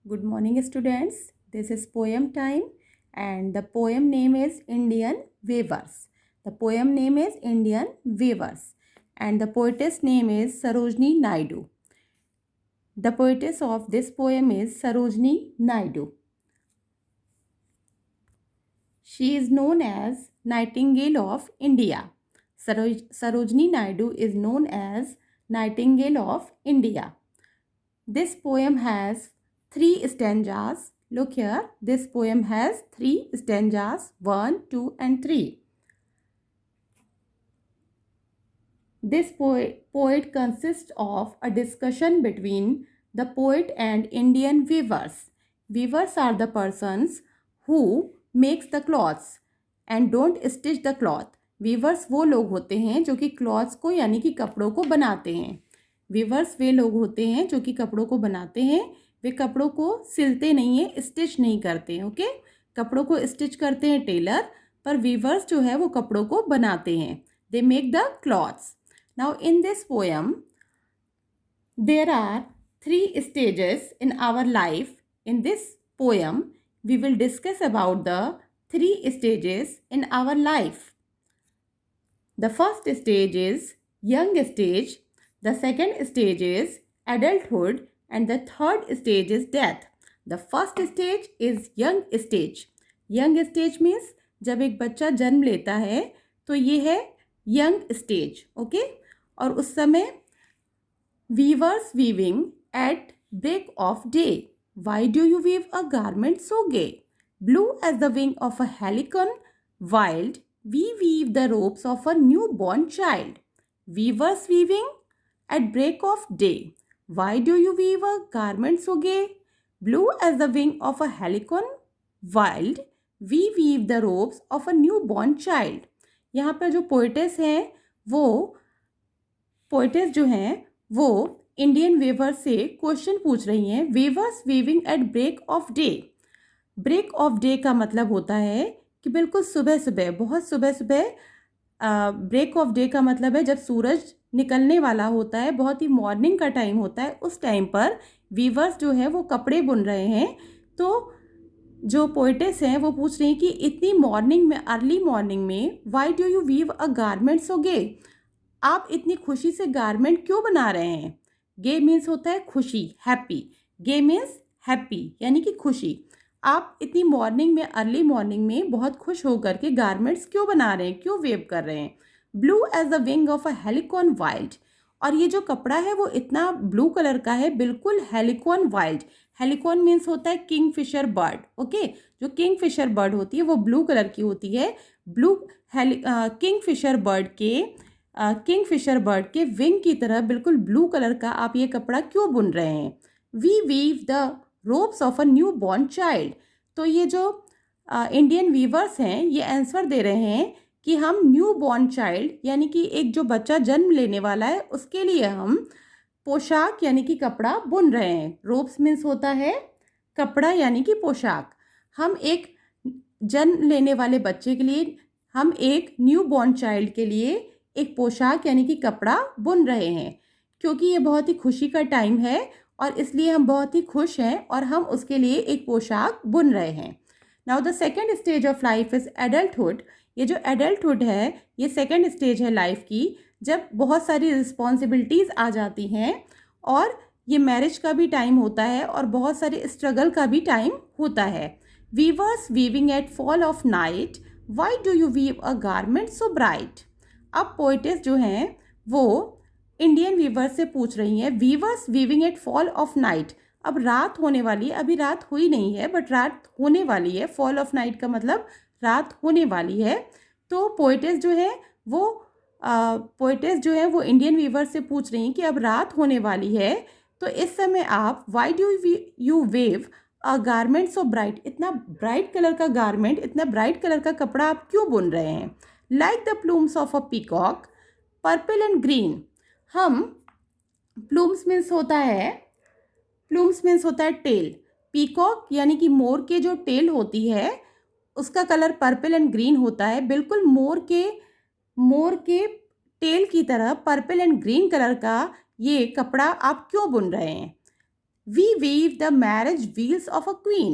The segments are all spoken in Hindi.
Good morning, students. This is poem time, and the poem name is Indian Weavers. The poem name is Indian Weavers, and the poetess name is Sarojini Naidu. The poetess of this poem is Sarojini Naidu. She is known as Nightingale of India. Sarojini Naidu is known as Nightingale of India. This poem has 3 stanzas. Look here, this poem has 3 stanzas, 1, 2 and 3. This poet consists of a discussion between the poet and Indian weavers. Weavers are the persons who makes the cloths and don't stitch the cloth. Weavers वो लोग होते हैं जो कि क्लॉथ्स को यानी कि कपड़ों को बनाते हैं. वीवर्स वे लोग होते हैं जो कि कपड़ों को बनाते हैं. वे कपड़ों को सिलते नहीं हैं, स्टिच नहीं करते हैं. ओके, कपड़ों को स्टिच करते हैं टेलर, पर वीवर्स जो है वो कपड़ों को बनाते हैं. They make the clothes. Now in this poem, there are 3 stages in our life. In this poem, we will discuss about the 3 stages in our life. The first stage is young stage, the second stage is adulthood, and the third stage is death. The first stage is young stage. Young stage means जब एक बच्चा जन्म लेता है तो ये है यंग स्टेज. ओके, और उस समय weavers weaving at break of day. Why do you weave a garment so gay? Blue as the wing of a halcyon wild we weave the robes of a new born child. Weavers weaving at break of day. Why do you weave a garment so gay? Blue as the wing of a halcyon wild we weave the robes of a new born child. यहाँ पर जो पोइटेस हैं पोइटेस जो हैं वो इंडियन वेवर से क्वेश्चन पूछ रही हैं. Weavers weaving at break of day. Break of day का मतलब होता है कि बिल्कुल सुबह सुबह, बहुत सुबह सुबह. ब्रेक ऑफ डे का मतलब है जब सूरज निकलने वाला होता है, बहुत ही मॉर्निंग का टाइम होता है. उस टाइम पर वीवर्स जो है वो कपड़े बुन रहे हैं. तो जो पोइटेस हैं वो पूछ रही हैं कि इतनी मॉर्निंग में, अर्ली मॉर्निंग में, why do you weave a garment so gay? आप इतनी खुशी से गारमेंट क्यों बना रहे हैं? गे मीन्स होता है खुशी, हैप्पी. गे मीन्स हैप्पी यानी कि खुशी. आप इतनी मॉर्निंग में, अर्ली मॉर्निंग में बहुत खुश होकर के गारमेंट्स क्यों बना रहे हैं, क्यों वेव कर रहे हैं? Blue as the wing of a halcyon wild. और ये जो कपड़ा है वो इतना ब्लू कलर का है, बिल्कुल हेलिकॉन वाइल्ड. हेलिकॉन मीन्स होता है किंग फिशर बर्ड. ओके, जो किंग फिशर बर्ड होती है वो ब्लू कलर की होती है. ब्लू किंग फिशर बर्ड के विंग की तरह बिल्कुल ब्लू कलर का आप ये कपड़ा क्यों बुन रहे हैं? We weave the robes of a new born child. तो ये जो इंडियन वीवर्स हैं ये आंसर दे रहे हैं कि हम न्यू बॉर्न चाइल्ड यानी कि एक जो बच्चा जन्म लेने वाला है उसके लिए हम पोशाक यानी कि कपड़ा बुन रहे हैं. रोप्स मीन्स होता है कपड़ा यानी कि पोशाक. हम एक जन्म लेने वाले बच्चे के लिए, हम एक न्यू बॉर्न चाइल्ड के लिए एक पोशाक यानी कि कपड़ा बुन रहे हैं. क्योंकि ये बहुत ही खुशी का टाइम है और इसलिए हम बहुत ही खुश हैं और हम उसके लिए एक पोशाक बुन रहे हैं. Now the second stage of life is adulthood. ये जो एडल्टहुड है ये सेकेंड स्टेज है लाइफ की, जब बहुत सारी रिस्पॉन्सिबिलिटीज़ आ जाती हैं और ये मैरिज का भी टाइम होता है और बहुत सारे स्ट्रगल का भी टाइम होता है. Weavers weaving at fall of night why do you weave a garment so bright. अब पोइटेस जो हैं वो इंडियन वीवर्स से पूछ रही हैं, weavers weaving at fall of night. अब रात होने वाली है, अभी रात हुई नहीं है बट रात होने वाली है. फॉल ऑफ नाइट का मतलब रात होने वाली है. तो पोइटेस जो है वो इंडियन वीवर्स से पूछ रही हैं कि अब रात होने वाली है तो इस समय आप Y do you wave a garment so bright. इतना ब्राइट कलर का गारमेंट, इतना ब्राइट कलर का कपड़ा आप क्यों बुन रहे हैं? Like the plumes of a peacock purple and green. हम प्लूम्स मीन्स होता है टेल. पीकॉक यानी कि मोर के जो टेल होती है उसका कलर पर्पल एंड ग्रीन होता है. बिल्कुल मोर के टेल की तरह पर्पल एंड ग्रीन कलर का ये कपड़ा आप क्यों बुन रहे हैं? We weave the marriage wheels of a queen.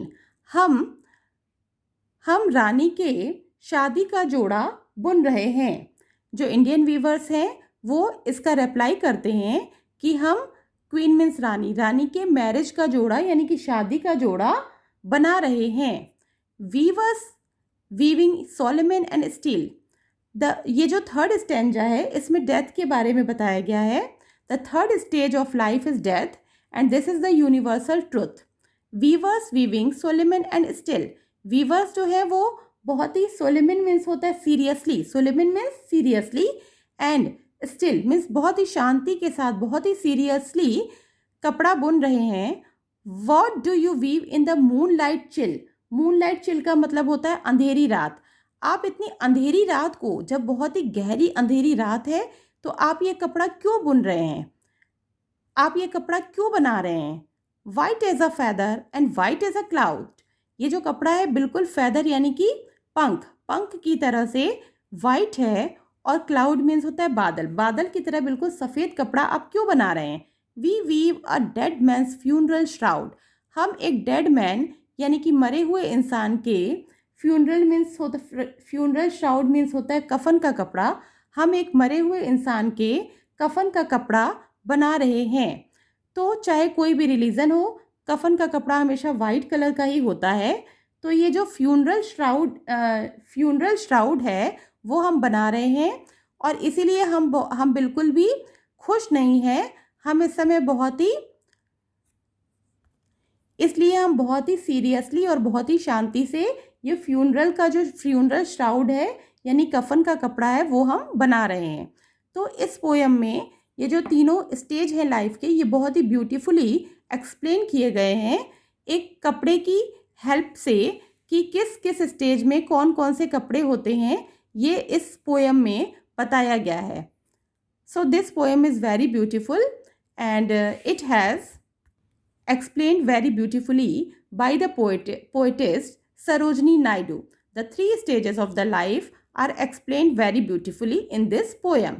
हम रानी के शादी का जोड़ा बुन रहे हैं. जो इंडियन वीवर्स हैं वो इसका रिप्लाई करते हैं कि हम क्वीन मीन्स रानी, रानी के मैरिज का जोड़ा यानी कि शादी का जोड़ा बना रहे हैं. Weavers weaving solemn and steel. ये जो थर्ड स्टैंजा है इसमें डेथ के बारे में बताया गया है. The third stage of life is death and this is the universal truth. Weavers weaving solemn and still. Weavers जो है वो बहुत ही, सोलोमन मीन्स होता है seriously, solemn means seriously, and still means बहुत ही शांति के साथ, बहुत ही सीरियसली कपड़ा बुन रहे हैं. What do you weave in the moonlight chill. Moonlight chill का मतलब होता है अंधेरी रात. आप इतनी अंधेरी रात को, जब बहुत ही गहरी अंधेरी रात है, तो आप ये कपड़ा क्यों बुन रहे हैं, आप ये कपड़ा क्यों बना रहे हैं. White as a feather and white as a cloud. ये जो कपड़ा है बिल्कुल फैदर यानी कि पंख, पंख की तरह से वाइट है, और क्लाउड मीन्स होता है बादल, बादल की तरह बिल्कुल सफ़ेद कपड़ा आप क्यों बना रहे हैं. We weave a dead man's funeral shroud. हम एक डेड मैन यानी कि मरे हुए इंसान के, फ्यूनरल मीन्स होता, फ्यूनरल श्राउड मीन्स होता है कफन का कपड़ा. हम एक मरे हुए इंसान के कफन का कपड़ा बना रहे हैं. तो चाहे कोई भी रिलीजन हो, कफन का कपड़ा हमेशा वाइट कलर का ही होता है. तो ये जो फ्यूनरल श्राउड है वो हम बना रहे हैं, और इसीलिए हम बिल्कुल भी खुश नहीं हैं. हम इस समय इसलिए हम बहुत ही सीरियसली और बहुत ही शांति से ये फ्यूनरल श्राउड है यानी कफन का कपड़ा है वो हम बना रहे हैं. तो इस पोयम में ये जो तीनों स्टेज हैं लाइफ के, ये बहुत ही ब्यूटीफुली एक्सप्लेन किए गए हैं एक कपड़े की हेल्प से, कि किस किस स्टेज में कौन कौन से कपड़े होते हैं, ये इस पोयम में बताया गया है. So this poem is very beautiful and it has explained very beautifully by the poetess Sarojini Naidu. The three stages of the life are explained very beautifully in this poem.